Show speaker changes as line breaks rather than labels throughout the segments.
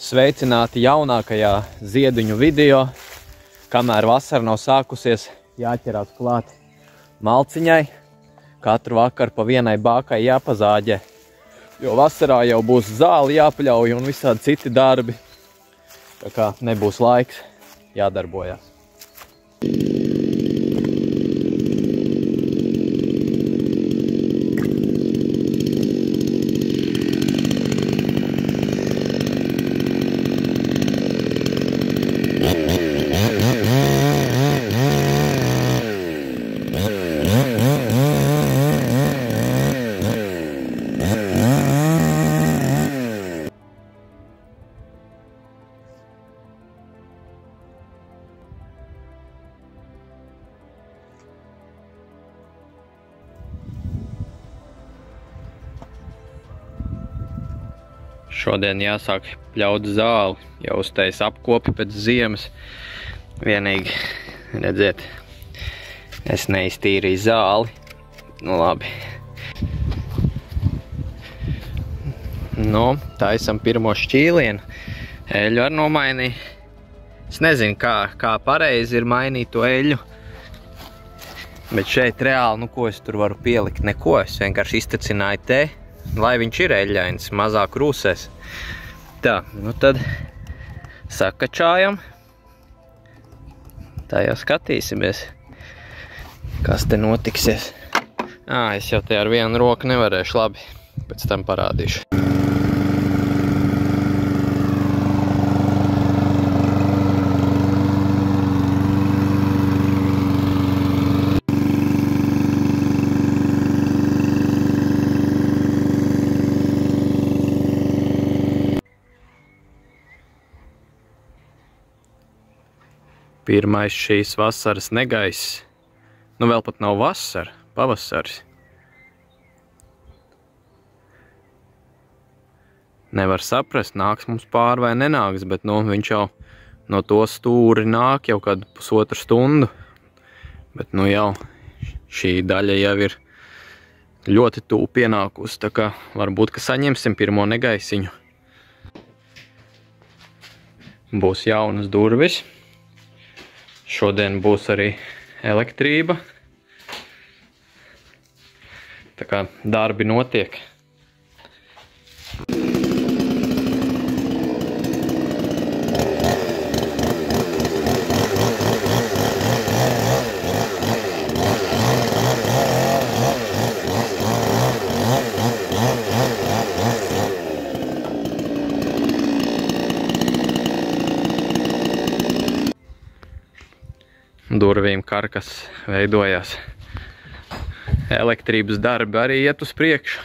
Sveicināti jaunākajā ziediņu video. Kamēr vasara nav sākusies, jāķerās klāt malciņai. Katru vakaru pa vienai bākai jāpazāģē, jo vasarā jau būs zāli jāpaļauj un visādi citi darbi. Tā kā nebūs laiks, jādarbojās. Šodien jāsāk pļaut zāli, jau uztais apkopi pēc ziemas. Vienīgi, redziet, es neiztīrīju zāli. Nu labi. Taisam pirmo šķīlienu. Eļu ar nomainīju. Es nezinu, kā pareizi ir mainīt to eļu. Bet šeit reāli, ko es tur varu pielikt? Neko, es vienkārši iztecināju te. Lai viņš ir eļļains, mazāk rūsēs. Tā, tad sakačājam. Tā jau skatīsimies, kas te notiksies. Es jau te ar vienu roku nevarēšu, labi, pēc tam parādīšu. Pirmais šīs vasaras negaiss. Vēl pat nav vasara, pavasaris. Nevar saprast, nāks mums pāri vai nenāks, bet viņš jau no to stūri nāk jau kādu pusotru stundu. Bet jau šī daļa jau ir ļoti tuvu pienākusi, tā kā varbūt, ka saņemsim pirmo negaisiņu. Būs jaunas durvis. Šodien būs arī elektrība. Tā kā darbi notiek. Durvīm karkas veidojās. Elektrības darbi arī iet uz priekšu.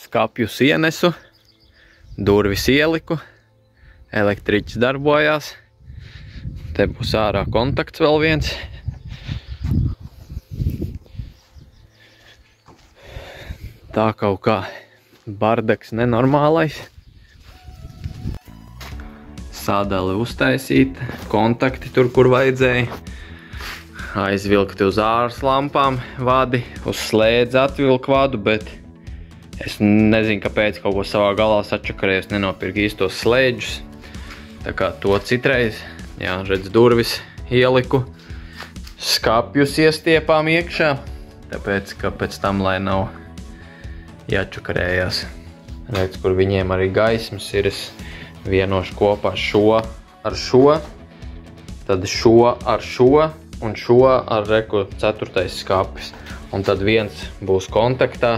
Skapjus ienesu, durvis ieliku, elektriķis darbojās. Te būs ārā kontakts vēl viens. Tā kaut kā bardaks nenormālais. Sādali uztaisīt, kontakti tur, kur vajadzēja. Aizvilkti uz āras lampām vadi, uz slēdzi atvilku vadu, bet es nezinu, kāpēc kaut ko savā galā sačakarējos, nenopirku īstos slēdžus. Tā kā to citreiz, redz, durvis ieliku, skapjus iestiepām iekšā, tāpēc, ka pēc tam, lai nav jāčakarējās. Redz, kur viņiem arī gaismas ir, es vienošu kopā šo ar šo, tad šo ar šo un šo ar reku 4. skapis. Un tad viens būs kontaktā,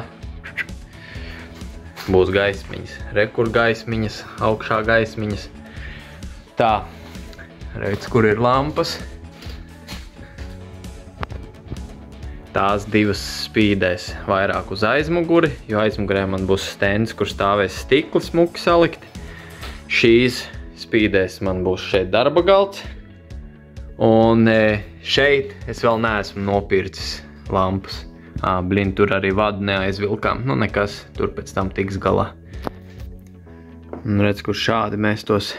būs gaismiņas, rekur gaismiņas, augšā gaismiņas. Tā, redz, kur ir lampas. Tās divas spīdēs vairāk uz aizmuguri, jo aizmugurē man būs stends, kur stāvēs stikli smuki salikti. Šīs spīdēs man būs šeit darba galds, un šeit es vēl neesmu nopircis lampas. Tur arī vadu neaizvilkām, nekas, tur pēc tam tiks galā. Un redz, kur šādi mēs tos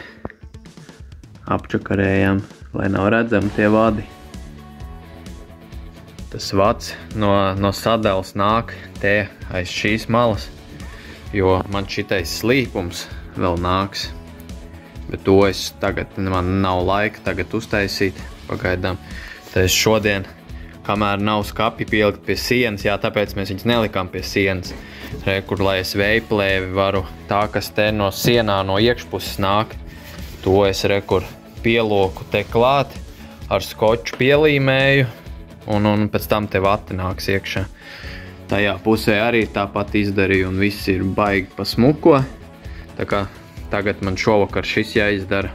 apčakarējam, lai nav redzami tie vadi. Tas vats no sadalas nāk te aiz šīs malas, jo man šitais slīpums vēl nāks. Bet to man nav laika tagad uztaisīt pagaidām. Tad es šodien, kamēr nav skapi pielikt pie sienas, tāpēc mēs viņus nelikām pie sienas. Kur, lai es vējplēvi varu, tā, kas te no sienā no iekšpuses nāk, to es kur pieloku te klāt, ar skoču pielīmēju, un pēc tam te vati nāks iekšā. Tajā pusē arī tāpat izdarīju, un viss ir baigi pa smuko. Tā kā tagad man šovakar šis jāizdara,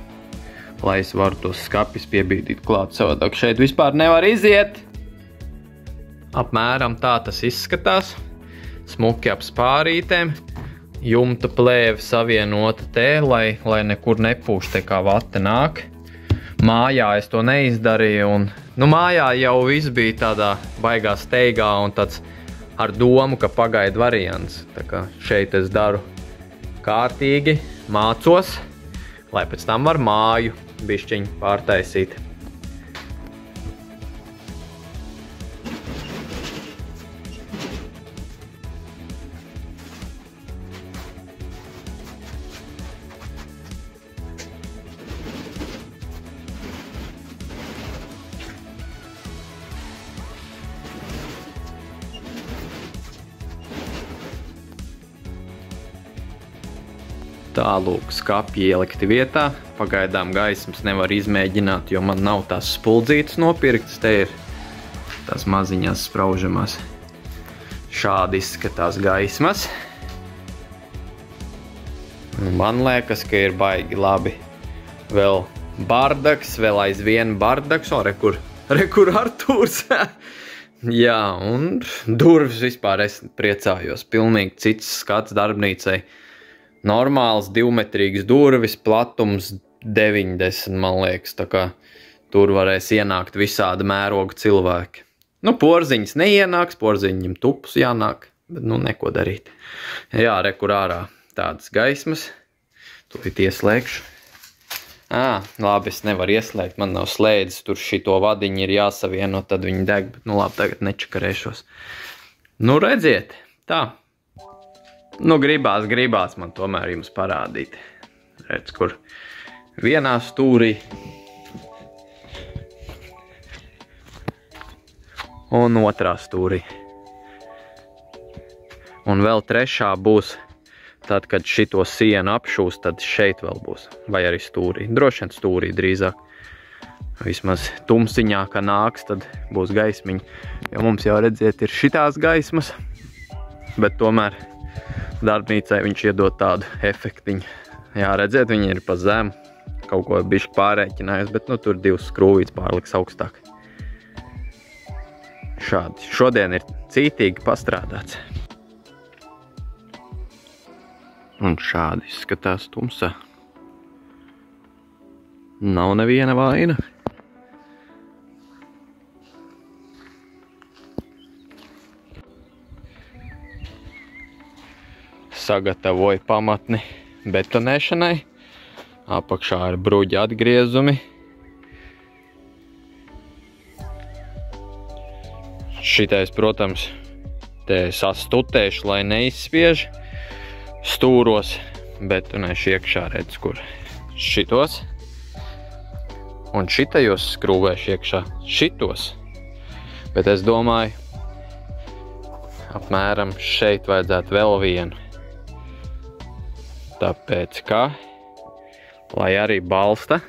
lai es varu tos skapis piebīdīt klāt, savādāk šeit vispār nevar iziet. Apmēram tā tas izskatās. Smuki ap spārītēm, jumta plēve savienota te, lai nekur nepūš te kā vate nāk. Mājā es to neizdarīju, un mājā jau viss bija tādā baigā steigā un tāds ar domu, ka pagaida variants. Tā kā šeit es daru kārtīgi, mācos, lai pēc tam var māju bišķiņ pārtaisīt. Tālūk, skapji ielikti vietā. Pagaidām gaismas nevar izmēģināt, jo man nav tās spuldzītas nopirktas. Te ir tās maziņās spraužamās. Šādi izskatās gaismas. Man liekas, ka ir baigi labi. Vēl bardaks, vēl aizvien bardaks. O, rekur Artūrs. Jā, un durvis vispār es priecājos. Pilnīgi cits skats darbnīcai. Normāls 2-metrīgs durvis, platums 90, man liekas, tā kā tur varēs ienākt visāda mēroga cilvēki. Porziņas neienāks, porziņam tupus jānāk, bet neko darīt. Jā, rekur ārā tādas gaismas, tūlīt ieslēgšu. Labi, es nevaru ieslēgt, man nav slēdzis, tur šito vadiņu ir jāsavieno, tad viņi deg, bet labi, tagad nečakarēšos. Redziet, tā. Gribās man tomēr jums parādīt. Redz, kur vienā stūrī un otrā stūrī. Un vēl trešā būs, tad, kad šito sienu apšūs, tad šeit vēl būs. Vai arī stūrī. Droši vien stūrī drīzāk. Vismaz tumsiņā, ka nāks, tad būs gaismiņa. Jo mums jau redziet, ir šitās gaismas, bet tomēr darbnīcai viņš iedod tādu efektiņu. Jā, redziet, viņi ir pa zemu. Kaut ko bišķi pārēķinājus, bet tur 2 skrūvītes pārliks augstāk. Šādi. Šodien ir cītīgi pastrādāts. Un šādi izskatās tumsā. Nav neviena vaina. Sagatavoju pamatni betonēšanai. Apakšā ir bruģa atgriezumi. Šitais, protams, te sastutēšu, lai neizspiež stūros. Betonēšu iekšā, redz, kur šitos. Un šitajos skrūvēšu iekšā šitos. Bet es domāju, apmēram šeit vajadzētu vēl vienu. Tāpēc, ka, lai arī balsta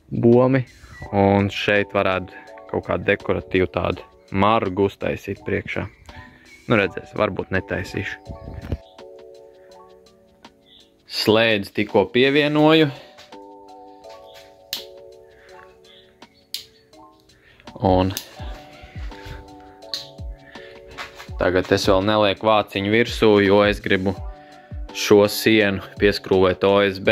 bomi, un šeit varētu kaut kādu dekoratīvu tādu margu uztaisīt priekšā. Redzēs, varbūt netaisīšu. Slēdzi tikko pievienoju. Un tagad es vēl nelieku vāciņu virsū, jo es gribu šo sienu pieskrūvēt OSB.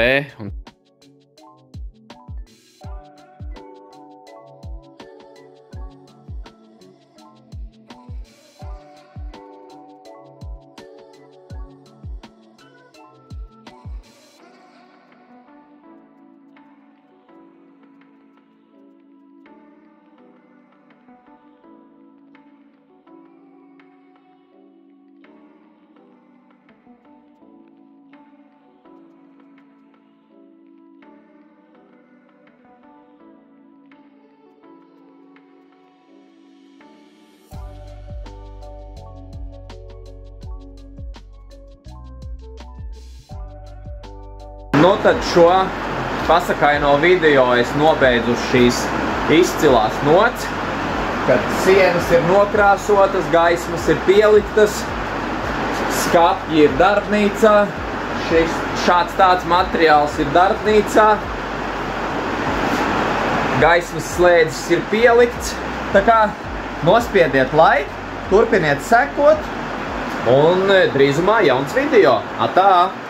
Nu tad šo pasakaino video es nobeidzu uz šīs izcilās nots, kad sienas ir nokrāsotas, gaismas ir pieliktas, skapji ir darbnīcā, šāds tāds materiāls ir darbnīcā, gaismas slēdzis ir pielikts, tā kā nospiediet laiku, turpiniet sekot un drīzumā jauns video. Atā!